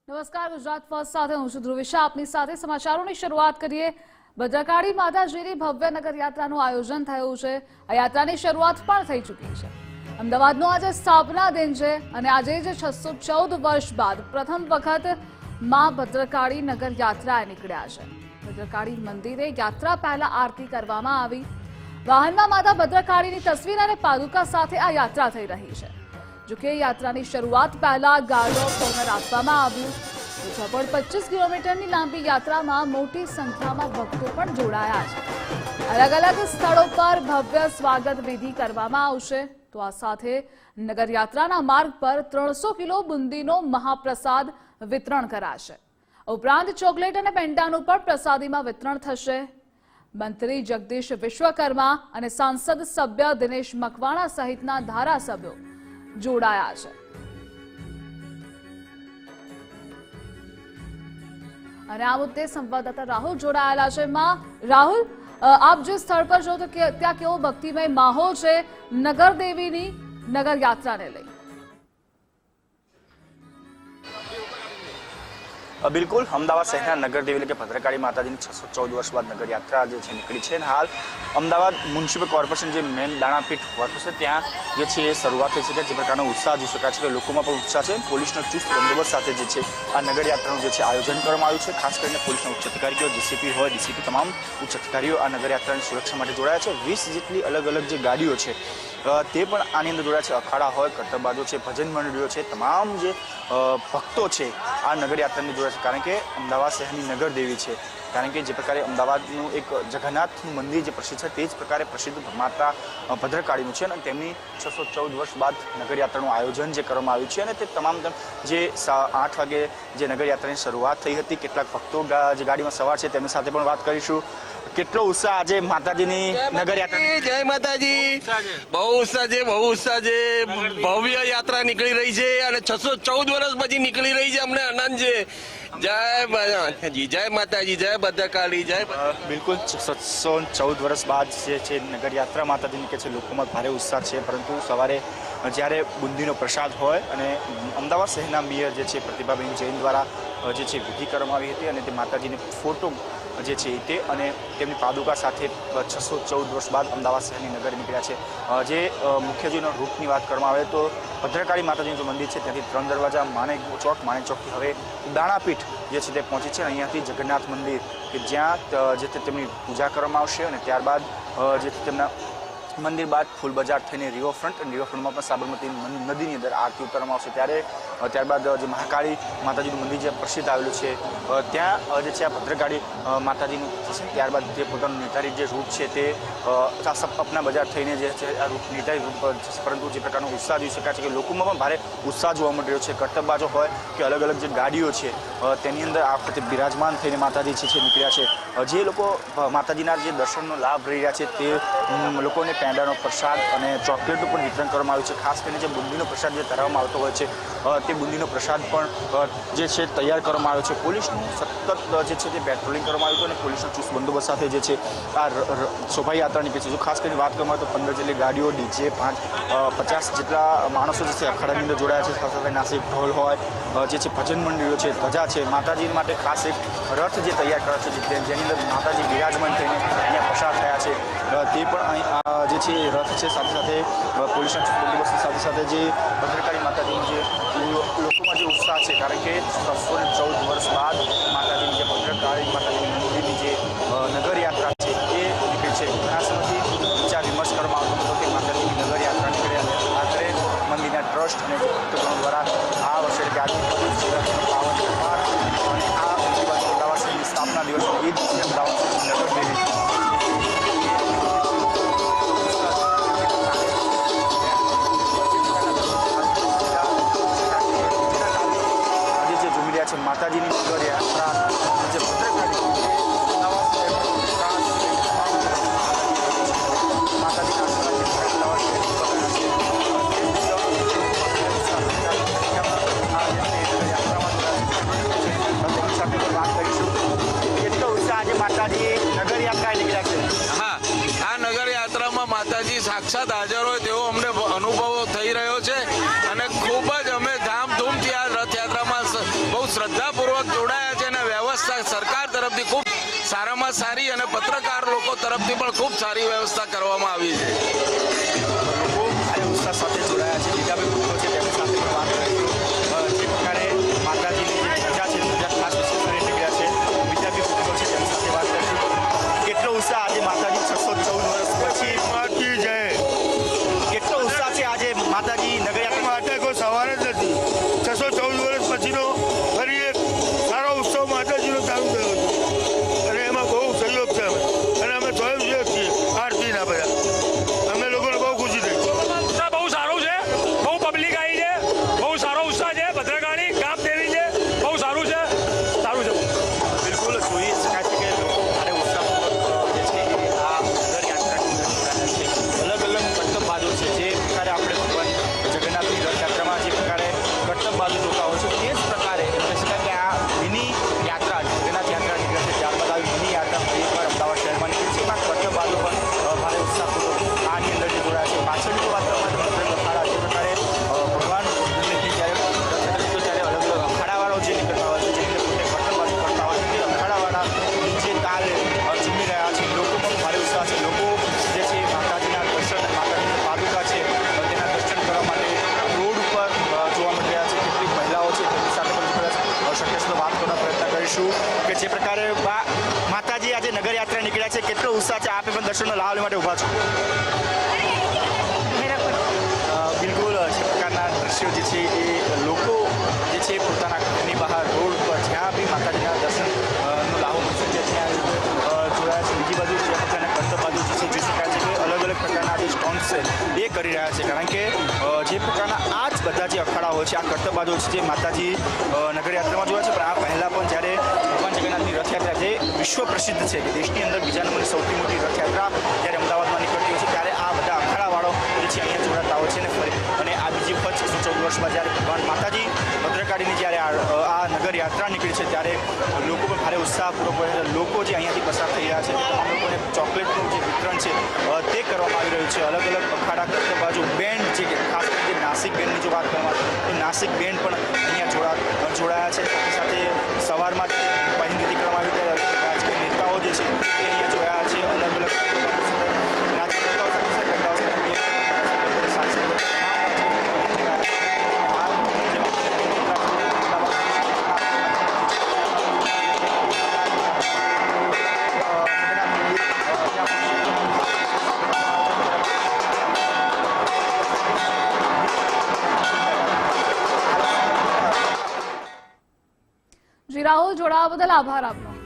નમસ્કાર, ગુજરાત ફર્સ્ટ સાથે હું છું ધ્રુવિશા. આપની સાથે સમાચારોની શરૂઆત કરીએ. ભદ્રકાળી માતાજીની ભવ્ય નગર યાત્રાનું આયોજન થયું છે. આ યાત્રાની શરૂઆત પણ થઈ ચૂકી છે. અમદાવાદનો આજે સ્થાપના દિન છે અને આજે જ 614 વર્ષ બાદ પ્રથમ વખત માં ભદ્રકાળી નગર યાત્રાએ નીકળ્યા છે. ભદ્રકાળી મંદિરે યાત્રા પહેલા આરતી કરવામાં આવી. વાહનમાં માતા ભદ્રકાળીની તસવીર અને પાદુકા સાથે આ યાત્રા થઈ રહી છે. જોકે યાત્રાની શરૂઆત પહેલા ગાર્ડ ઓફ ઓનર આપવામાં આવ્યું. 6.25 કિલોમીટરની લાંબી યાત્રામાં મોટી સંખ્યામાં ભક્તો પણ જોડાયા છે. અલગ અલગ સ્થળો પર ભવ્ય સ્વાગત વિધિ કરવામાં આવશે. તો આ સાથે નગર યાત્રાના માર્ગ પર 300 કિલો બુંદીનો મહાપ્રસાદ વિતરણ કરાશે. ઉપરાંત ચોકલેટ અને પેંડાનું પણ પ્રસાદીમાં વિતરણ થશે. મંત્રી જગદીશ વિશ્વકર્મા અને સાંસદ સભ્ય દિનેશ મકવાણા સહિતના ધારાસભ્યો જોડાયા છે. અને આ મુદ્દે સંવાદદાતા રાહુલ જોડાયેલા છે. રાહુલ, આપ જે સ્થળ પર છો તો ત્યાં કેવો ભક્તિમય માહોલ છે નગર દેવીની નગર યાત્રાને લઈ? બિલકુલ, અમદાવાદ શહેરના નગરદેવી એટલે કે ભદ્રકાળી માતાજીની 614 વર્ષ બાદ નગર યાત્રા જે છે નીકળી છે. અને હાલ અમદાવાદ મ્યુનિસિપલ કોર્પોરેશન જે મેન દાણાપીઠ વર્ક છે ત્યાં જે છે એ શરૂઆત થઈ છે. જે પ્રકારનો ઉત્સાહ જોઈ શકાય છે કે લોકોમાં પણ ઉત્સાહ છે. પોલીસનો ચુસ્ત બંદોબસ્ત સાથે જે છે આ નગર યાત્રાનું જે છે આયોજન કરવામાં આવ્યું છે. ખાસ કરીને પોલીસના ઉચ્ચ અધિકારીઓ, જીસીપી હોય, ડીસીપી, તમામ ઉચ્ચ અધિકારીઓ આ નગર યાત્રાની સુરક્ષા માટે જોડાયા છે. 20 જેટલી અલગ અલગ જે ગાડીઓ છે તે પણ આની અંદર જોડાયા છે. અખાડા હોય, કર્તબબાજો છે, ભજન મંડળીઓ છે, તમામ જે ભક્તો છે આ નગર યાત્રાની જોડાયા છે. કારણ કે અમદાવાદ શહેરની નગર દેવી છે. કારણ કે જે પ્રકારે અમદાવાદનું એક જગન્નાથનું મંદિર જે પ્રસિદ્ધ છે તે જ પ્રકારે પ્રસિદ્ધ માતા ભદ્રકાળીનું છે. અને તેમની 614 વર્ષ બાદ નગર યાત્રાનું આયોજન જે કરવામાં આવ્યું છે. અને તે તમામ જે 8 વાગે જે નગર યાત્રાની શરૂઆત થઈ હતી, કેટલાક ભક્તો જે ગાડીમાં સવાર છે તેમની સાથે પણ વાત કરીશું. કેટલો ઉત્સાહ આજે માતાજીની નગર યાત્રા? જય માતાજી. બહુ ઉત્સાહ છે, બહુ ઉત્સાહ છે. ભવ્ય યાત્રા નીકળી રહી છે અને 614 વર્ષ પછી નીકળી રહી છે. અમને આનંદ છે. જય માતાજી, જય માતાજી, જય ભદ્રકાળી, જય. બિલકુલ, 614 વર્ષ બાદ જે છે નગર યાત્રા માતાજીની કે છે લોકોમાં ભારે ઉત્સાહ છે. પરંતુ સવારે જ્યારે બુંદીનો પ્રસાદ હોય અને અમદાવાદ શહેરના મેયર જે છે પ્રતિભાબેન જૈન દ્વારા જે છે વિધિ કરવામાં આવી હતી અને તે માતાજીને ફોટો જે છે તે અને તેમની પાદુકા સાથે 614 વર્ષ બાદ અમદાવાદ શહેરની નગર નીકળ્યા છે. જે મુખ્યજીનો રૂટની વાત કરવામાં આવે તો ભદ્રકાળી માતાજીનું જે મંદિર છે ત્યાંથી 3 દરવાજા માણેક ચોકથી હવે દાણાપીઠ જે છે તે પહોંચી છે. અહીંયાથી જગન્નાથ મંદિર કે જ્યાં જે તે તેમની પૂજા કરવામાં આવશે અને ત્યારબાદ જે તેમના મંદિર બાદ ફૂલ બજાર થઈને રિવરફ્રન્ટ અને રિવરફ્રન્ટમાં પણ સાબરમતી નદીની અંદર આરતી ઉતારવામાં આવશે. ત્યારબાદ જે મહાકાળી માતાજીનું મંદિર જે પ્રસિદ્ધ આવેલું છે ત્યાં જે છે આ ભદ્રકાળી માતાજીનું છે. ત્યારબાદ જે પોતાનું નિર્ધારિત જે રૂટ છે તે સપના બજાર થઈને જે છે આ રૂટ નિર્ધારિત રૂટ પર છે. પરંતુ જે પ્રકારનો ઉત્સાહ જોઈ શકાય છે કે લોકોમાં પણ ભારે ઉત્સાહ જોવા મળી રહ્યો છે. કર્તબબાજો હોય કે અલગ અલગ જે ગાડીઓ છે તેની અંદર આ વખતે બિરાજમાન થઈને માતાજી છે નીકળ્યા છે. જે લોકો માતાજીના જે દર્શનનો લાભ લઈ રહ્યા છે તે લોકોને પેંડાનો પ્રસાદ અને ચોકલેટનું પણ વિતરણ કરવામાં આવ્યું છે. ખાસ કરીને જે બુંદીનો પ્રસાદ જે ધરવામાં આવતો હોય છે તે બુંદીનો પ્રસાદ પણ જે છે તૈયાર કરવામાં આવ્યો છે. પોલીસનું સતત જે છે તે પેટ્રોલિંગ કરવામાં આવ્યું હતું અને પોલીસનો ચુસ્ત બંદોબસ્ત સાથે જે છે આ શોભાયાત્રા નીકળી છે. જો ખાસ કરીને વાત કરવામાં આવે તો 15 જેટલી ગાડીઓ, ડીજે, 50 જેટલા માણસો જે છે અખાડાની અંદર જોડાયા છે. સાથે સાથે નાસિક ઢોલ હોય, જે છે ભજન મંડળીઓ છે, ધજા છે. માતાજી માટે ખાસ એક રથ જે તૈયાર કર્યો છે જેની અંદર માતાજી બિરાજમાન થઈને અહીંયા પસાર થયા છે. તે પણ અહીં જે છે રથ છે. સાથે સાથે પોલીસના બંદોબસ્તની સાથે સાથે જે ભદ્રકાળી માતાજીનું જે લોકોમાં જે ઉત્સાહ છે કારણ કે 614 વર્ષ બાદ માતાજીની જે ભદ્રકાળી માતાજીની મંદિરની જે નગર યાત્રા છે એ નીકળી છે. ઘણા સમયથી વિચાર વિમર્શ કરવામાં આવતો હતો કે માતાજીની નગર યાત્રા નીકળે અને આખરે મંદિરના ટ્રસ્ટ અને ભક્તગણો દ્વારા આ વર્ષે એટલે કે આજની શિવરાત્રીનો પાવન તહેવાર અને આ અમદાવાદ શહેરની સ્થાપના દિવસ એ જ અમદાવાદ નગર દેવી માતાજીની નગર યાત્રા જે ભદ્રકાળી વાત કરીશું. કેટલો ઉત્સાહ આજે માતાજી નગર યાત્રા નીકળ્યા છે? હા, આ નગર યાત્રામાં માતાજી સાક્ષાત હાજર હોય તેવો અમને અનુભવ થઈ રહ્યો છે અને ખૂબ જ અમે ધામધૂમથી આ રથયાત્રામાં બહુ શ્રદ્ધા શ્રદ્ધાપૂર્વક જોડાયા છે અને વ્યવસ્થા સરકાર તરફથી ખૂબ સારામાં સારી અને પત્રકાર લોકો તરફથી પણ ખૂબ સારી વ્યવસ્થા કરવામાં આવી છે. લોકો ભારે ઉત્સાહ સાથે જોડાયા છે. બીજા બી ભક્તો છે તેમની સાથે પણ વાત કરીશું. જે પ્રકારે માતાજીની જે ધજા છે ધજા ખાસ વિશેષ કરી નીકળ્યા છે. બીજા બી ભક્તો છે તેમની સાથે વાત કરીશું. કેટલો ઉત્સાહ આજે માતાજી 614 વર્ષ પછી માતાજી જય. કેટલો ઉત્સાહ છે આજે માતાજી નગરયાત્રા માટે કોઈ સવાલ જ નથી. 614 વર્ષ પછીનો ફરી એક સારો ઉત્સવ માતાજીનો ચાલુ થયો છે અને એમાં બહુ સહયોગ છે અને અમે સ્વયંસેવક છીએ આરતીના બધા. અમને લોકોને બહુ ખુશી થઈ. ઉત્સાહ બહુ સારું છે, બહુ પબ્લિક આવી છે, બહુ સારો ઉત્સાહ છે. ભદ્રકાળી કાપ દેવી છે, બહુ સારું છે, સારું છે. બિલકુલ જોઈ શકાય છે કે લોકો ભારે ઉત્સાહપૂર્વક જે છે એ આ નગરયાત્રાની અંદર જોડાયા છે. અલગ અલગ કર્તબબાજો છે જે પ્રકારે આપણે ભગવાન જગન્નાથની રથયાત્રામાં જે પ્રકારે કર્તબબાજો જોતા હોય છે તે જ પ્રકારે કહી શકાય કે આ મિની યાત્રા જગન્નાથ યાત્રા નીકળે છે ત્યારબાદ આવી મિની યાત્રા ફરી એકવાર અમદાવાદ શહેરમાં નીકળી છે. એમાં કર્તબબાજો પણ ભારે ઉત્સાહપૂર્વક આની અંદર જે જોડાયા છે. પાછળની તો વાત કરવામાં અખાડા જે પ્રકારે ભગવાન જગન્નાથની જ્યારે રથયાત્રા નીકળે ત્યારે અલગ અલગ અખાડાવાળો જે નીકળતા હોય છે જેની અંદર પોતે કર્તબબાજો કરતા હોય છે તે અખાડાવાળા જે તાલ ઝૂમી રહ્યા છે. લોકો પણ ભારે ઉત્સાહ છે. લોકો જે છે માતાજીના દર્શન માતાજીની પાદુકા છે તેના દર્શન કરવા માટે રોડ ઉપર જોવા મળી રહ્યા છે. કેટલીક મહિલાઓ છે તેમની સાથે પણ જોડાયા છે. શક્ય છે તો વાત કરવાનો પ્રયત્ન કરીશું કે જે પ્રકારે માતાજી આજે નગરયાત્રા નીકળ્યા છે કેટલો ઉત્સાહ છે. આપે પણ દર્શનનો લાભ લેવા માટે ઊભા છો. બિલકુલ જે પ્રકારના દ્રશ્યો જે છે એ લોકો જે છે પોતાના ઘરની બહાર રોડ પર જ્યાં બી માતાજીના દર્શનનો લાભો મળશે છે ત્યાં જોડાયા છે. બીજી બાજુ જે પ્રકારના કર્તબબાજો જે છે જોઈ શકાય છે કે અલગ અલગ પ્રકારના જે સ્ટોન્સ છે એ કરી રહ્યા છે. કારણ કે જે પ્રકારના આ જ બધા જે અખાડાઓ છે આ કર્તબબાજો છે જે માતાજી નગરયાત્રામાં જોયા છે પણ આ પહેલાં પણ જ્યારે ભગવાન જગન્નાથની રથયાત્રા જે વિશ્વ પ્રસિદ્ધ છે કે દેશની અંદર બીજા નંબરની સૌથી મોટી રથયાત્રા જ્યારે અમદાવાદમાં નીકળતી હોય છે ત્યારે આ બધા અખાડાવાળો જે છે અહીંયા જોડાતા હોય છે ને ફરી અને આ બીજી વખત 614 વર્ષમાં જ્યારે ભગવાન માતાજી ભદ્રકાળીની જ્યારે આ નગરયાત્રા નીકળી છે ત્યારે લોકો પણ ભારે ઉત્સાહપૂર્વક હોય છે. લોકો જે અહીંયાથી પસાર થઈ રહ્યા છે તમામ લોકોને ચોકલેટનું જે વિતરણ છે તે કરવામાં આવી રહ્યું છે. અલગ અલગ અખાડા કર્તબબાજો બેન્ડ જે ખાસ કરીને નાસિક બેન્ડની જો વાત કરવામાં આવે તો નાસિક બેન્ડ પણ અહીંયા જોડાયા છે. સાથે સાથે સવારમાં પહેલી નીતિ કરવામાં આવી ત્યારે રાજકીય નેતાઓ જે છે એ અહીંયા જોડાયા છે. અલગ અલગ રાજકીય નેતાઓ સાથે નેતાઓ સાથે સાંસદો જી રાહુલ, જોડાવા બદલ આભાર આપનો.